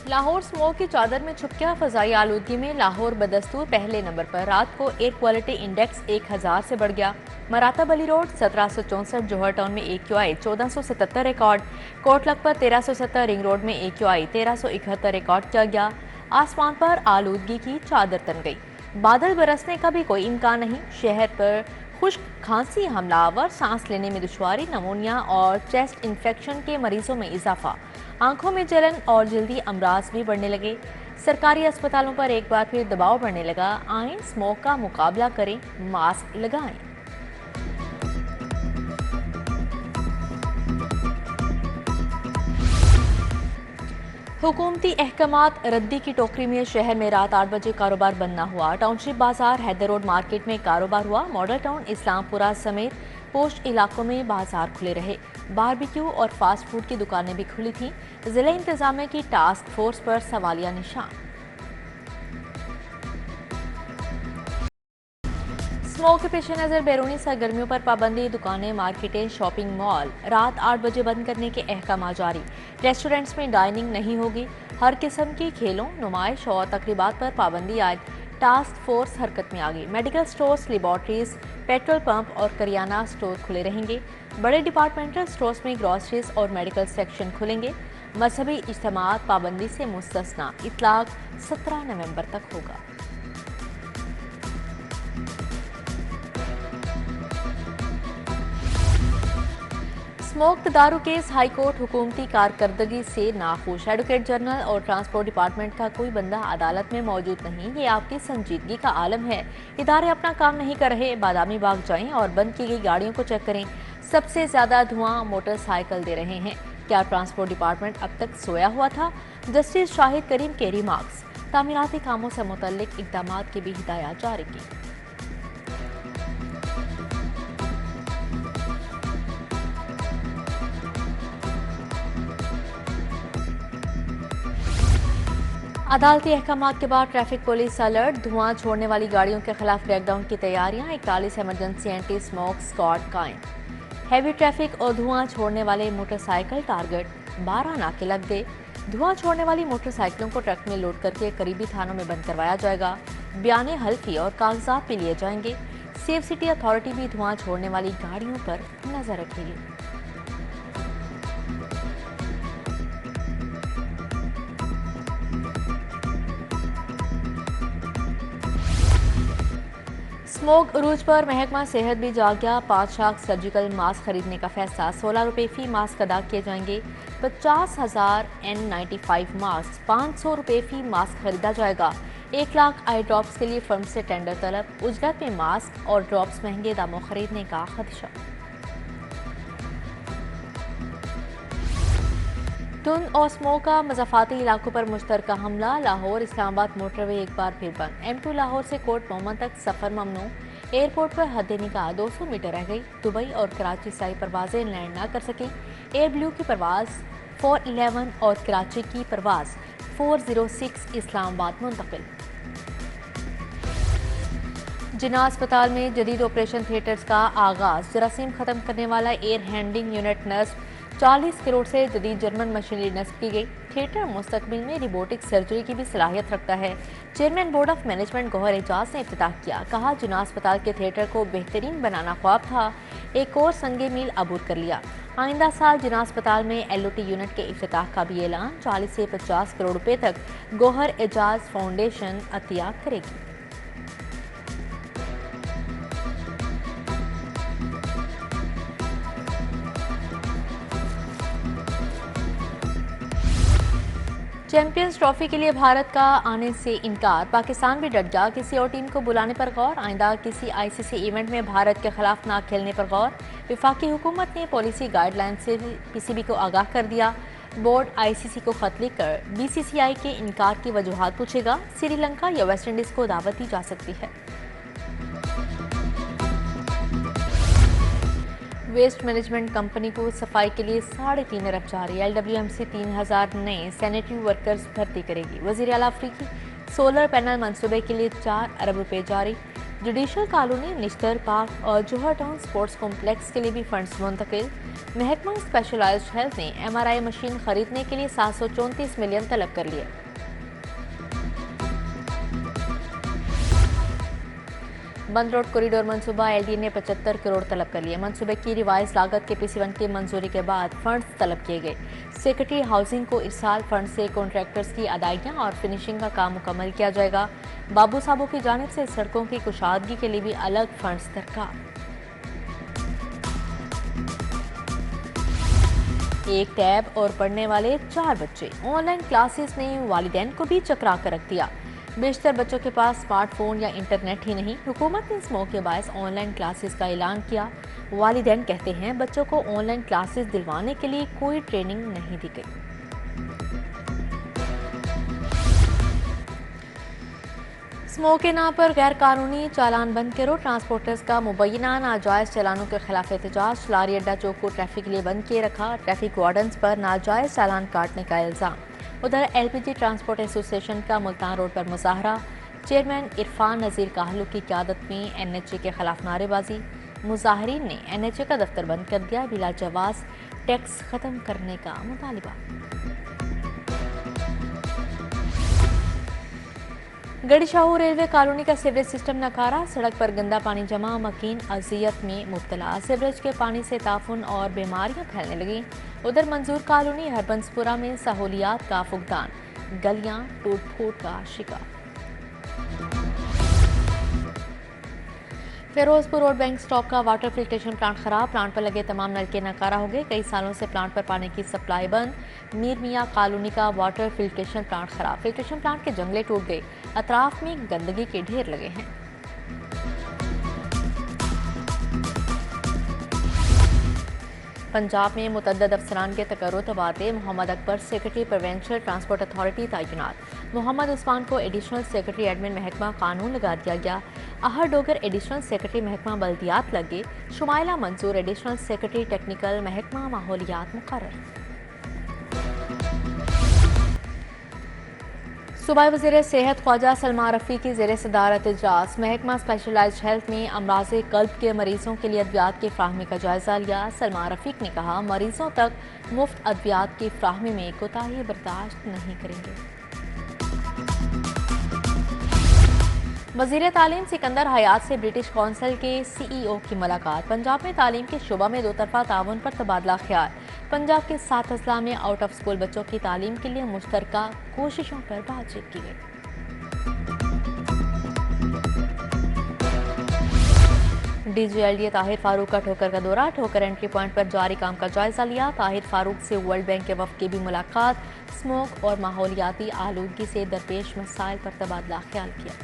Lahore smoke की चादर में छुप गया। फजाई आलूदगी में लाहौर बदस्तूर पहले नंबर पर। रात को एयर क्वालिटी इंडेक्स 1000 से बढ़ गया। मराता अली रोड 1764, जोहर टाउन में AQI 1477 record. Kot Lakhpat 1370, ring road में AQI 1371 रिकॉर्ड किया गया। आसमान पर आलूदगी की चादर तन गई। बादल बरसने का भी कोई इम्कान नहीं। शहर पर खुश्क, खांसी, हमलावर, सांस लेने में दुश्वारी, नमोनिया और चेस्ट इन्फेक्शन के मरीजों में इजाफा। आंखों में जलन और जल्दी अमराज भी बढ़ने लगे। सरकारी अस्पतालों पर एक बार फिर दबाव बढ़ने लगा। आएं स्मोक का मुकाबला करें, मास्क लगाएं। हुकूमती अहकामात रद्दी की टोकरी में शहर में रात 8 बजे कारोबार बंद न हुआ। टाउनशिप बाजार, हैदर रोड मार्केट में कारोबार हुआ। मॉडल टाउन, इस्लामपुरा समेत पोस्ट इलाकों में बाजार खुले रहे। बारबेक्यू और फास्ट फूड की दुकानें भी खुली थीं। जिला इंतजामिया की टास्क फोर्स पर सवालिया निशान। स्मोक के पेश नज़र बैरूनी सरगर्मियों पर पाबंदी। दुकानें, मार्केटें, शॉपिंग मॉल रात 8 बजे बंद करने के अहकाम जारी। रेस्टोरेंट्स में डाइनिंग नहीं होगी। हर किस्म की खेलों, नुमाइश और तकरीबात पर पाबंदी आयद। टास्क फोर्स हरकत में आ गई। Medical stores, laboratories, petrol pump और करियाना स्टोर खुले रहेंगे। बड़े डिपार्टमेंटल स्टोर्स में ग्रॉसरीज और मेडिकल सेक्शन खुलेंगे। मजहबी इज्तिमात पाबंदी से मुस्तस्ना। इतलाक 17 नवंबर तक होगा। स्मोक्ड दारू केस, हाई कोर्ट हुकूमती कारकर्दगी से नाखुश। एडवोकेट जनरल और ट्रांसपोर्ट डिपार्टमेंट का कोई बंदा अदालत में मौजूद नहीं। ये आपकी संजीदगी का आलम है। इदारे अपना काम नहीं कर रहे। बादामी बाग जाएं और बंद की गई गाड़ियों को चेक करें। सबसे ज्यादा धुआं मोटरसाइकिल दे रहे हैं। क्या ट्रांसपोर्ट डिपार्टमेंट अब तक सोया हुआ था? जस्टिस शाहिद करीम के रिमार्क्स। तामीराती कामों से मुतल्लिक इकदाम की भी हिदायत जारी की। अदालती अहकामात के बाद ट्रैफिक पुलिस अलर्ट। धुआं छोड़ने वाली गाड़ियों के खिलाफ क्रैकडाउन की तैयारियां। 41 इमरजेंसी एंटी स्मोक स्क्वाड कायम। हैवी ट्रैफिक और धुआं छोड़ने वाले मोटरसाइकिल टारगेट। 12 नाके लग गए। धुआं छोड़ने वाली मोटरसाइकिलों को ट्रक में लोड करके करीबी थानों में बंद करवाया जाएगा। बयाने हल्फी और कागजात भी लिए जाएंगे। सेफ सिटी अथॉरिटी भी धुआं छोड़ने वाली गाड़ियों पर नजर रखेगी। स्मोक उरूज पर महकमा सेहत भी जाग गया। 5 लाख सर्जिकल मास्क खरीदने का फैसला। 16 रुपये फी मास्क अदा किए जाएंगे। 50,000 N95 मास्क, 500 रुपये फी मास्क खरीदा जाएगा। 1 लाख आई ड्रॉप्स के लिए फर्म से टेंडर तलब। उजरत में मास्क और ड्रॉप्स महंगे दामों खरीदने का खदशा। धुंध और स्मोक का मज़ाफ़ाती इलाकों पर मुश्तरका हमला। लाहौर इस्लामाबाद मोटरवे एक बार फिर बंद। M2 लाहौर से कोट मोहम्मद तक सफ़र ममनू। एयरपोर्ट पर हद निगाह 200 मीटर रह गई। दुबई और कराची से आई परवाजें लैंड न कर सकी। एयर ब्लू की परवाज 411 और कराची की परवाज 406 इस्लामाबाद मुंतकिल। जिना अस्पताल में जदीद ऑपरेशन थिएटर्स का आगाज। जरासीम खत्म करने वाला एयर हैंडलिंग यूनिट नस्ब। 40 करोड़ से जदीद जर्मन मशीनरी नस्ब की गई। थिएटर मुस्तकबिल में रिबोटिक सर्जरी की भी सलाहियत रखता है। Chairman board of management Gohar Ejaz ने इफ्तिताह किया। कहा, जिना अस्पताल के थिएटर को बेहतरीन बनाना ख्वाब था। एक और संगे मील अबूर कर लिया। आइंदा साल जिना अस्पताल में LOT यूनिट के इफ्तिताह का भी ऐलान। 40 से 50 करोड़ रुपए तक गौहर एजाज फाउंडेशन अतिया करेगी। चैंपियंस ट्रॉफी के लिए भारत का आने से इनकार। पाकिस्तान भी डट गया। किसी और टीम को बुलाने पर गौर। आइंदा किसी ICC इवेंट में भारत के खिलाफ ना खेलने पर गौर। वफाकी हुकूमत ने पॉलिसी गाइडलाइन से PCB को आगाह कर दिया। बोर्ड ICC को खत लिखकर BCCI के इनकार की वजूहात पूछेगा। श्रीलंका या वेस्ट इंडीज को दावत दी जा सकती है। वेस्ट मैनेजमेंट कंपनी को सफाई के लिए 3.5 अरब जारी। LWMC 3000 नए सैनिटरी वर्कर्स भर्ती करेगी। वज़ीर आला अफ्रीकी सोलर पैनल मंसूबे के लिए 4 अरब रुपए जारी। जुडिशल कॉलोनी, निश्तर पार्क और जोहर टाउन स्पोर्ट्स कॉम्प्लेक्स के लिए भी फंड्स मुंतकिल। महकमा स्पेशलाइज्ड हेल्थ ने MRI मशीन खरीदने के लिए 734 मिलियन तलब कर लिए। बंद रोड कॉरिडोर मंसूबा LD ने 75 करोड़ तलब कर लिए। मंसूबे की रिवाइज लागत के PC1 की मंजूरी के बाद फंड्स तलब किए गए। सेक्रेटरी हाउसिंग को इस साल फंड से कॉन्ट्रैक्टर्स की अदायगियां और फिनिशिंग का काम मुकम्मल किया जाएगा। बाबू साहबों की जानिब से सड़कों की कुशादगी के लिए भी अलग फंड्स दरकार। एक टैब और पढ़ने वाले 4 बच्चे। ऑनलाइन क्लासेस ने वालिदैन को भी चकरा कर रख दिया। बेशतर बच्चों के पास स्मार्टफोन या इंटरनेट ही नहीं। हुकूमत ने इस मौके बायस ऑनलाइन क्लासेस का ऐलान किया। वालिदैन कहते हैं बच्चों को ऑनलाइन क्लासेस दिलवाने के लिए कोई ट्रेनिंग नहीं दी गई। स्मोक के नाम पर गैर कानूनी चालान बंद करो। ट्रांसपोर्टर्स का मुबैना नाजायज चालानों के खिलाफ एहतजाज। लारी अड्डा चौक को ट्रैफिक के लिए बंद किए रखा। ट्रैफिक वार्डन्स पर नाजायज चालान काटने का इल्जाम। उधर LPG ट्रांसपोर्ट एसोसिएशन का मुल्तान रोड पर मुजाहरा। चेयरमैन इरफान नज़ीर काहलू की क़यादत में NHA के खिलाफ नारेबाजी। मुजाहरीन ने NHA का दफ्तर बंद कर दिया। बिला जवाज टैक्स खत्म करने का मुतालिबा। गढ़ीशाहू रेलवे कॉलोनी का सीवरेज सिस्टम नकारा। सड़क पर गंदा पानी जमा। मकीन अजियत में मुब्तला। सीवरेज के पानी से ताफुन और बीमारियां फैलने लगी। उधर मंजूर कॉलोनी हरबंसपुरा में सहूलियात का फुकदान। गलियां टूट फूट का शिकार। फिरोजपुर रोड बैंक स्टॉक का वाटर फिल्ट्रेशन प्लांट खराब। प्लांट पर लगे तमाम नलके नाकारा हो गए। कई सालों से प्लांट पर पानी की सप्लाई बंद। मीर मियाँ कॉलोनी का वाटर फिल्ट्रेशन प्लांट खराब। फिल्ट्रेशन प्लांट के जंगले टूट गए। अतराफ में गंदगी के ढेर लगे हैं। पंजाब में मुतअद्दिद अफसरान के तकर्रुर तबादले। Mohammad Akbar secretary provincial transport authority तैनात। मोहम्मद उस्मान को एडिशनल सेक्रेटरी एडमिन महकमा कानून लगा दिया गया। आहर डोगर एडिशनल सेक्रेटरी महकमा बल्दियात लगे। Shumaila Mansoor additional secretary technical महकमा माहौलियात मुकर्रर। सूबाई वज़ीर सेहत ख्वाजा सलमान रफ़ी की ज़ेर सदारत इजलास। महकमा स्पेशलाइज्ड हेल्थ में अमराज़ कल्ब के मरीजों के लिए अद्वियात की फ्राहमी का जायजा लिया। सलमान रफ़ीक ने कहा मरीजों तक मुफ्त अद्वियात की फ्राहमी में कोताही बर्दाश्त नहीं करेंगे। वज़ीर तालीम सिकंदर हयात से ब्रिटिश कौंसिल के CEO की मुलाकात। पंजाब में तालीम के शोबा में 2 तरफा ताउन पर तबादला ख्याल। पंजाब के 7 अजला में आउट ऑफ स्कूल बच्चों की तालीम के लिए मुश्तरका कोशिशों पर बातचीत की गई। DGLDA ताहिर फारूक का ठोकर का दौरा। ठोकर एंट्री पॉइंट पर जारी काम का जायजा लिया। ताहिर फारूक से वर्ल्ड बैंक के वफ़द की भी मुलाकात। स्मोक और माहौलियाती आलूदगी से दरपेश मसाइल पर तबादला ख्याल किया।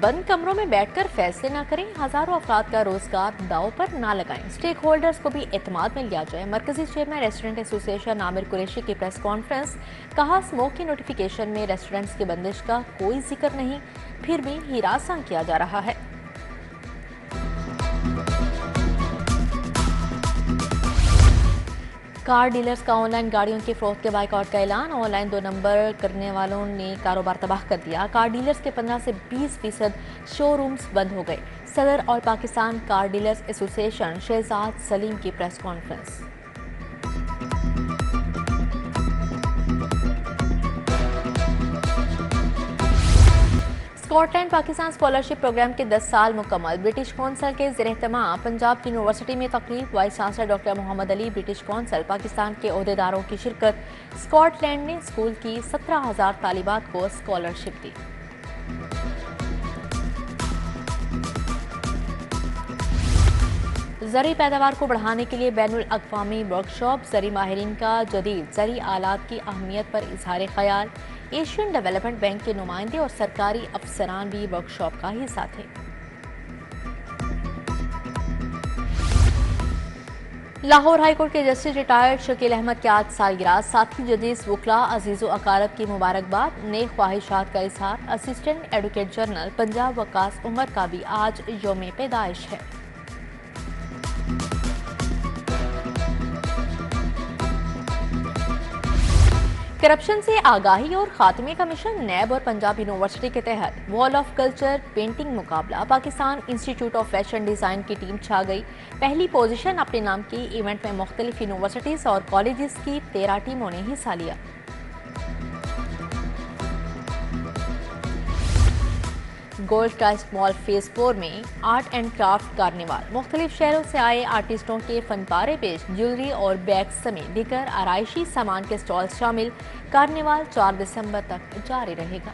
बंद कमरों में बैठकर फैसले ना करें। हजारों अफराद का रोजगार दाव पर ना लगाएं। स्टेक होल्डर्स को भी एतमाद में लिया जाए। मरकजी chairman restaurant association Aamir Qureshi की प्रेस कॉन्फ्रेंस। कहा स्मोक की नोटिफिकेशन में रेस्टोरेंट्स की बंदिश का कोई जिक्र नहीं, फिर भी हिरासत किया जा रहा है। कार डीलर्स का ऑनलाइन गाड़ियों की फरोख्त के बाइकआउट का ऐलान। ऑनलाइन 2 नंबर करने वालों ने कारोबार तबाह कर दिया। कार डीलर्स के 15 से 20% शोरूम्स बंद हो गए। सदर और Pakistan car dealers association Shahzad Saleem की press conference. Scotland Pakistan scholarship program के 10 साल मुकम्मल। ब्रिटिश कौंसिल के ज़ेर-ए-एहतमाम पंजाब यूनिवर्सिटी में तकरीब। Vice chancellor doctor Mohammad Ali, British council, Pakistan के ओहदेदारों की शिरकत। स्कॉटलैंड ने स्कूल की 17,000 तालिबात को स्कॉलरशिप दी। ज़री पैदावार को बढ़ाने के लिए बैनुल अक़वामी वर्कशॉप। ज़री माहिरीन का जदीद ज़री आलात की अहमियत पर इजहार ख्याल। एशियन डेवलपमेंट बैंक के नुमाइंदे और सरकारी अफसरान भी वर्कशॉप का हिस्सा थे। लाहौर हाईकोर्ट के जस्टिस रिटायर्ड शकील अहमद की आज सालगिरह। साथी जजेस वकला अजीज़ व अकारब की मुबारकबाद। नेक ख्वाहिशात का इजहार। Assistant advocate general Punjab Waqas Umar का भी आज यौम पैदाइश है। करप्शन से आगाही और खात्मे का मिशन नैब और पंजाब यूनिवर्सिटी के तहत वॉल ऑफ कल्चर पेंटिंग मुकाबला Pakistan institute of fashion design की टीम छा गई। पहली पोजीशन अपने नाम की इवेंट में मुख्तलिफ यूनिवर्सिटीज़ और कॉलेजेस की 13 टीमों ने हिस्सा लिया। गोल्ड ट्रस्ट मॉल फेज 4 में आर्ट एंड क्राफ्ट कार्निवाल मुख्तलिफ शहरों से आए आर्टिस्टों के फनपारे पेश, ज्वेलरी और बैग समेत दीगर आराइशी सामान के स्टॉल शामिल। कार्निवाल 4 दिसंबर तक जारी रहेगा।